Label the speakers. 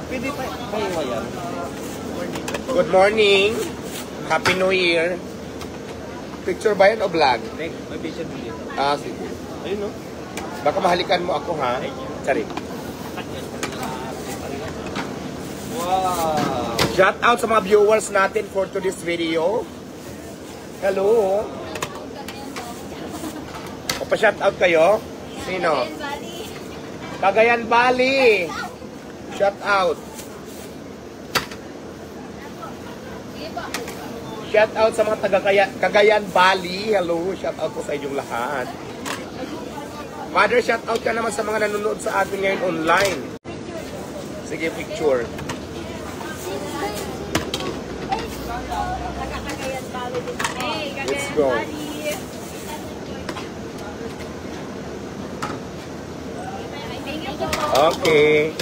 Speaker 1: Pwede pa kayo yan. Good morning. Happy New Year. Picture ba yan o vlog?
Speaker 2: May picture mo dito.
Speaker 1: Ah, sige.
Speaker 2: Ayun, no?
Speaker 1: Baka mahalikan mo ako, ha? Sorry.
Speaker 2: Wow!
Speaker 1: Shout out sa mga viewers natin for today's video. Hello. O pa-shout out kayo? Sino? Cagayan Valley. Shout out. Shout out sa mga taga Cagayan Valley. Hello. Shout out po sa inyong lahat. Mother, shout out ka naman sa mga nanonood sa atin ngayon online. Sige, picture. Let's go. Okay.